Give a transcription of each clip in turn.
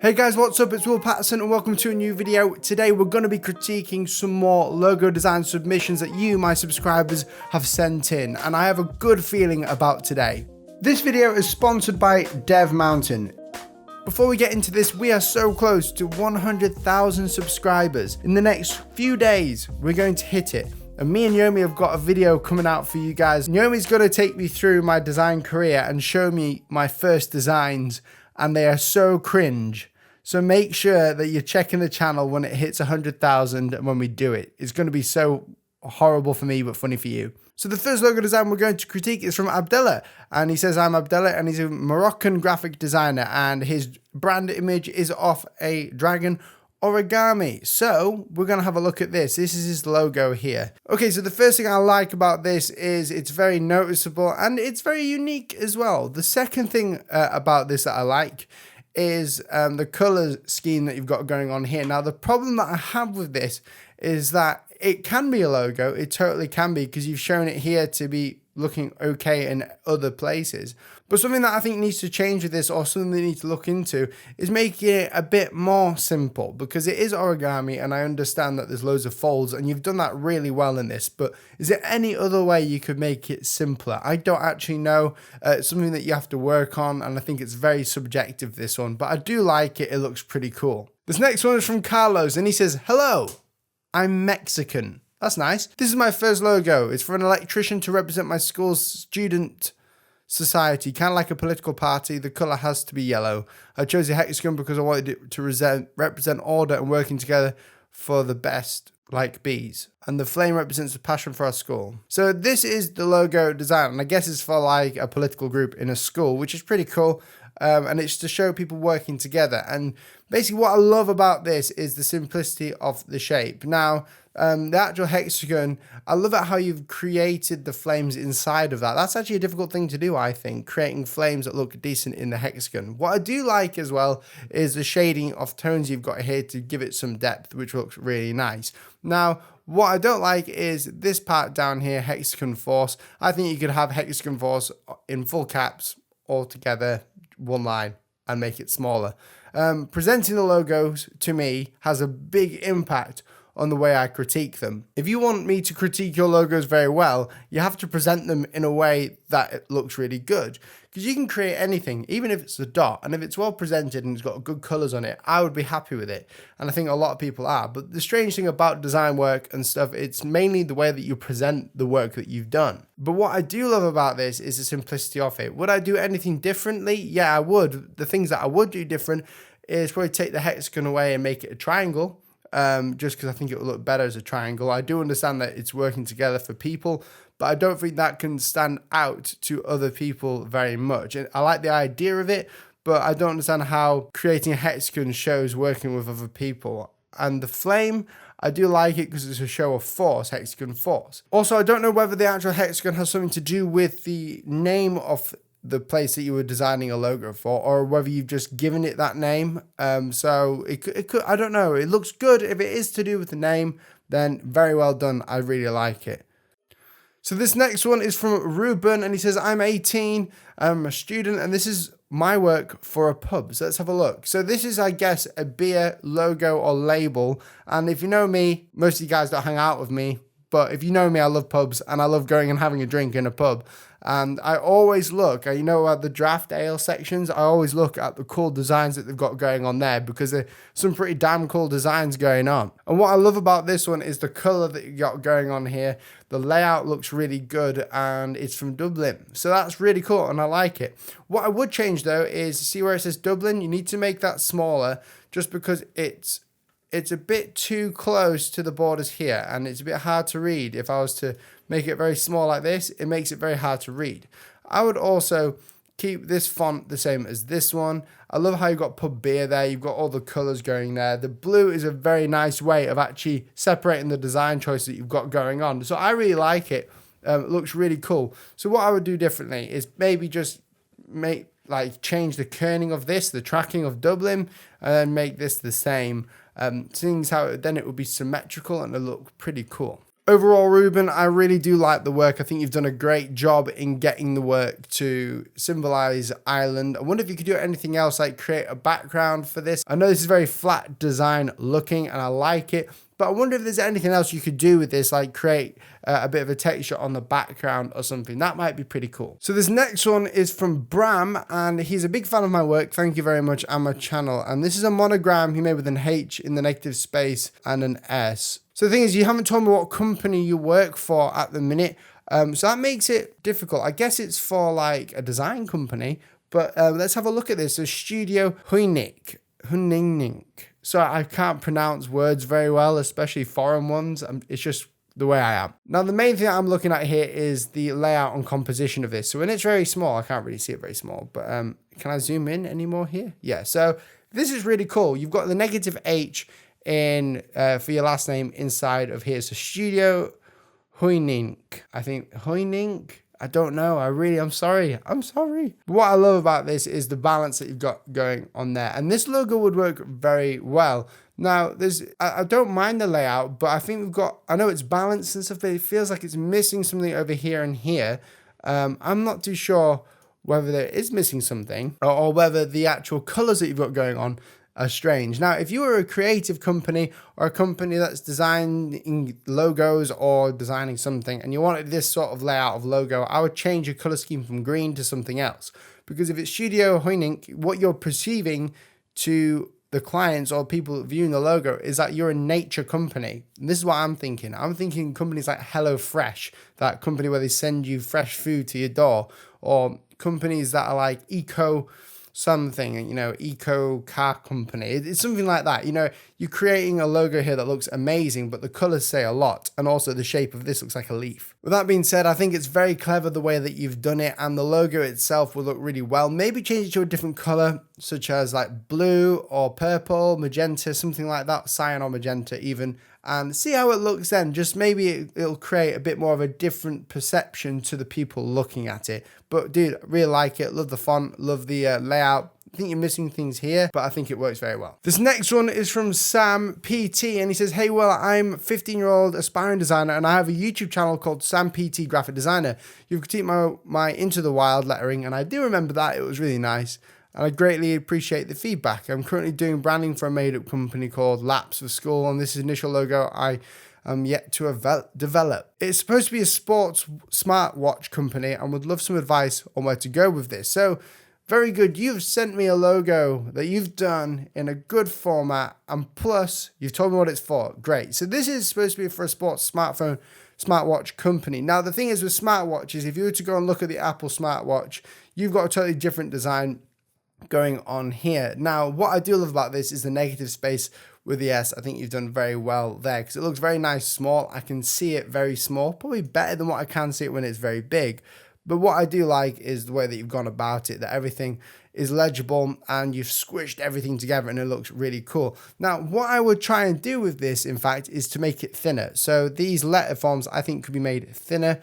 Hey guys, what's up? It's Will Patterson and welcome to a new video. Today we're going to be critiquing some more logo design submissions that you, my subscribers, have sent in, and I have a good feeling about today. This video is sponsored by Dev Mountain. Before we get into this, we are so close to 100,000 subscribers. In the next few days, we're going to hit it. And me and Yomi have got a video coming out for you guys. Yomi's going to take me through my design career and show me my first designs, and they are so cringe. So make sure that you're checking the channel when it hits 100,000 and when we do it. It's going to be so horrible for me, but funny for you. So the first logo design we're going to critique is from Abdullah. And he says, I'm Abdullah, and he's a Moroccan graphic designer. And his brand image is off a dragon origami. So we're going to have a look at this. This is his logo here. Okay, so the first thing I like about this is it's very noticeable and it's very unique as well. The second thing about this that I like is the color scheme that you've got going on here. Now, the problem that I have with this is that it can be a logo. It totally can be, because you've shown it here to be looking okay in other places. But something that I think needs to change with this, or something they need to look into, is making it a bit more simple, because it is origami and I understand that there's loads of folds and you've done that really well in this, but is there any other way you could make it simpler? I don't actually know. It's something that you have to work on, and I think it's very subjective, this one, but I do like it. It looks pretty cool. This next one is from Carlos, and he says, hello, I'm Mexican. That's nice. This is my first logo. It's for an electrician to represent my school's student society, kind of like a political party. The color has to be yellow. I chose the hexagon because I wanted it to represent order and working together for the best, like bees. And the flame represents the passion for our school. So this is the logo design, and I guess it's for like a political group in a school, which is pretty cool. And it's to show people working together. And basically what I love about this is the simplicity of the shape. Now, the actual hexagon, I love it how you've created the flames inside of that. That's actually a difficult thing to do, I think, creating flames that look decent in the hexagon. What I do like as well is the shading of tones you've got here to give it some depth, which looks really nice. Now, what I don't like is this part down here, hexagon force. I think you could have hexagon force in full caps all together, one line, and make it smaller. Presenting the logos to me has a big impact on the way I critique them. If you want me to critique your logos very well, you have to present them in a way that it looks really good. Because you can create anything, even if it's a dot, and if it's well presented and it's got good colors on it, I would be happy with it. And I think a lot of people are. But the strange thing about design work and stuff, it's mainly the way that you present the work that you've done. But what I do love about this is the simplicity of it. Would I do anything differently? Yeah, I would. The things that I would do different is probably take the hexagon away and make it a triangle. Just because I think it will look better as a triangle. I do understand that it's working together for people, but I don't think that can stand out to other people very much. And I like the idea of it, but I don't understand how creating a hexagon shows working with other people. And the flame, I do like it because it's a show of force, hexagon force. Also, I don't know whether the actual hexagon has something to do with the name of the place that you were designing a logo for, or whether you've just given it that name. So it could, I don't know. It looks good. If it is to do with the name, then very well done. I really like it. So this next one is from Reuben, and he says, I'm 18, I'm a student, and this is my work for a pub. So let's have a look. So this is, I guess, a beer logo or label. And if you know me, most of you guys don't hang out with me, but if you know me, I love pubs and I love going and having a drink in a pub. And I always look, you know, at the draft ale sections, I always look at the cool designs that they've got going on there, because there's some pretty damn cool designs going on. And what I love about this one is the color that you got going on here. The layout looks really good, and it's from Dublin. So that's really cool, and I like it. What I would change though is, see where it says Dublin? You need to make that smaller, just because it's a bit too close to the borders here, and it's a bit hard to read. If I was to make it very small like this, it makes it very hard to read. I would also keep this font the same as this one. I love how you've got pub beer there. You've got all the colors going there. The blue is a very nice way of actually separating the design choice that you've got going on. So I really like it. It looks really cool. So what I would do differently is maybe just change the kerning of this, the tracking of Dublin, and then make this the same. Seeing how then it would be symmetrical and it'll look pretty cool. Overall, Reuben, I really do like the work. I think you've done a great job in getting the work to symbolize Ireland. I wonder if you could do anything else, like create a background for this. I know this is very flat design looking and I like it, but I wonder if there's anything else you could do with this, like create a bit of a texture on the background or something. That might be pretty cool. So this next one is from Bram, and he's a big fan of my work. Thank you very much, and my channel. And this is a monogram he made with an H in the negative space and an S. So the thing is, you haven't told me what company you work for at the minute. So that makes it difficult. I guess it's for like a design company, but let's have a look at this. So Studio Huninink. So I can't pronounce words very well, especially foreign ones. It's just the way I am. Now, the main thing I'm looking at here is the layout and composition of this. So when it's very small, I can't really see it very small, but can I zoom in anymore here? Yeah, so this is really cool. You've got the negative H in for your last name inside of here. So Studio Huinink. I think Huinink. I don't know. I'm sorry. What I love about this is the balance that you've got going on there. And this logo would work very well. Now, I don't mind the layout, but I think I know it's balanced and stuff, but it feels like it's missing something over here and here. I'm not too sure whether there is missing something or whether the actual colors that you've got going on are strange. Now, if you were a creative company or a company that's designing logos or designing something and you wanted this sort of layout of logo, I would change your color scheme from green to something else. Because if it's Studio Huinink, what you're perceiving to the clients or people viewing the logo is that you're a nature company. And this is what I'm thinking. I'm thinking companies like HelloFresh, that company where they send you fresh food to your door, or companies that are like eco car company. It's something like that. You're creating a logo here that looks amazing, but the colors say a lot. And also the shape of this looks like a leaf. With that being said, I think it's very clever the way that you've done it, and the logo itself will look really well. Maybe change it to a different color, such as like blue or purple, magenta, something like that, cyan or magenta even, and see how it looks then. Just maybe it'll create a bit more of a different perception to the people looking at it. But dude, really like it. Love the font, love the layout. I think you're missing things here, but I think it works very well. This next one is from Sam PT, and he says, hey, well, I'm a 15-year-old aspiring designer, and I have a YouTube channel called Sam PT Graphic Designer. You've critiqued my Into the Wild lettering, and I do remember that. It was really nice, and I greatly appreciate the feedback. I'm currently doing branding for a made-up company called Laps for School, and this initial logo I am yet to develop. It's supposed to be a sports smartwatch company, and would love some advice on where to go with this. So, very good. You've sent me a logo that you've done in a good format, and plus you've told me what it's for. Great. So this is supposed to be for a sports smartwatch company. Now, the thing is with smartwatches, if you were to go and look at the Apple smartwatch, you've got a totally different design going on here. Now, what I do love about this is the negative space with the S. I think you've done very well there because it looks very nice, small. I can see it very small, probably better than what I can see it when it's very big. But what I do like is the way that you've gone about it, that everything is legible and you've squished everything together and it looks really cool. Now, what I would try and do with this, in fact, is to make it thinner. So these letter forms, I think, could be made thinner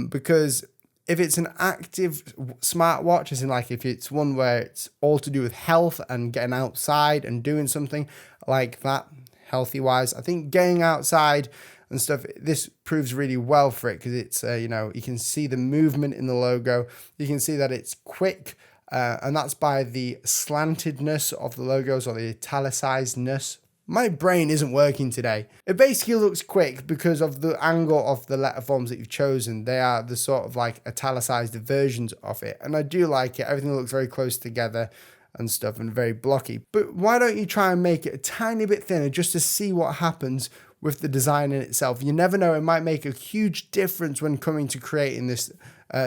because if it's an active smartwatch, as in like if it's one where it's all to do with health and getting outside and doing something like that, healthy wise, I think getting outside and stuff, this proves really well for it because it's, you can see the movement in the logo. You can see that it's quick, and that's by the slantedness of the logos or the italicizedness. My brain isn't working today. It basically looks quick because of the angle of the letter forms that you've chosen. They are the sort of like italicized versions of it. And I do like it. Everything looks very close together and stuff and very blocky. But why don't you try and make it a tiny bit thinner just to see what happens with the design in itself? You never know, it might make a huge difference when coming to creating this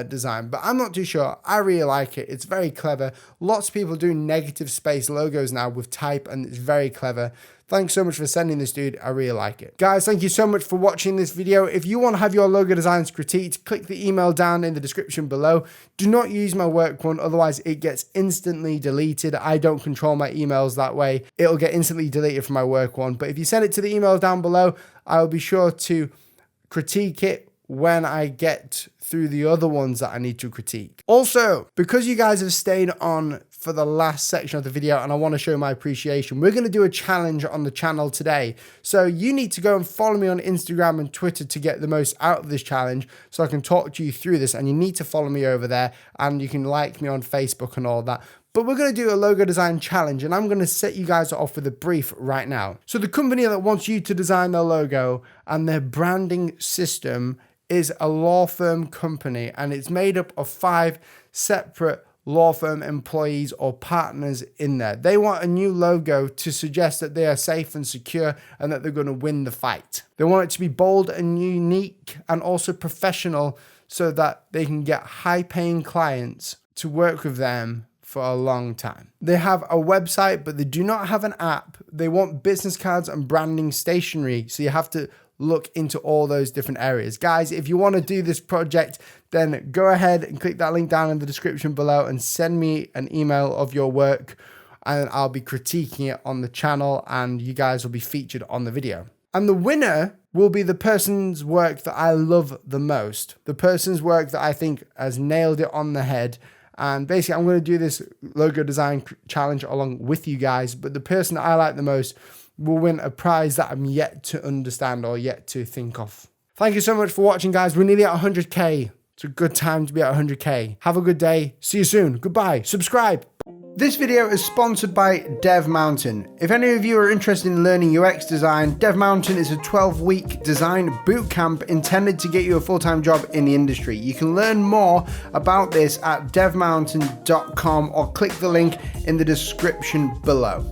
design, but I'm not too sure. I really like it. It's very clever. Lots of people do negative space logos now with type, and it's very clever. Thanks so much for sending this, dude. I really like it. Guys, thank you so much for watching this video. If you want to have your logo designs critiqued, click the email down in the description below. Do not use my work one, otherwise it gets instantly deleted. I don't control my emails that way. It'll get instantly deleted from my work one. But if you send it to the email down below, I'll be sure to critique it when I get through the other ones that I need to critique. Also, because you guys have stayed on for the last section of the video, and I want to show my appreciation. We're going to do a challenge on the channel today. So you need to go and follow me on Instagram and Twitter to get the most out of this challenge so I can talk to you through this. And you need to follow me over there, and you can like me on Facebook and all that. But we're going to do a logo design challenge, and I'm going to set you guys off with a brief right now. So the company that wants you to design their logo and their branding system is a law firm company, and it's made up of 5 separate law firm employees or partners in there. They want a new logo to suggest that they are safe and secure and that they're going to win the fight. They want it to be bold and unique and also professional so that they can get high-paying clients to work with them for a long time. They have a website, but they do not have an app. They want business cards and branding stationery, so you have to look into all those different areas. Guys, if you want to do this project, then go ahead and click that link down in the description below and send me an email of your work, and I'll be critiquing it on the channel and you guys will be featured on the video. And the winner will be the person's work that I love the most, the person's work that I think has nailed it on the head. And basically, I'm going to do this logo design challenge along with you guys, but the person that I like the most will win a prize that I'm yet to understand or yet to think of. Thank you so much for watching, guys. We're nearly at 100K. It's a good time to be at 100K. Have a good day. See you soon. Goodbye. Subscribe. This video is sponsored by Dev Mountain. If any of you are interested in learning UX design, Dev Mountain is a 12-week design bootcamp intended to get you a full-time job in the industry. You can learn more about this at devmountain.com or click the link in the description below.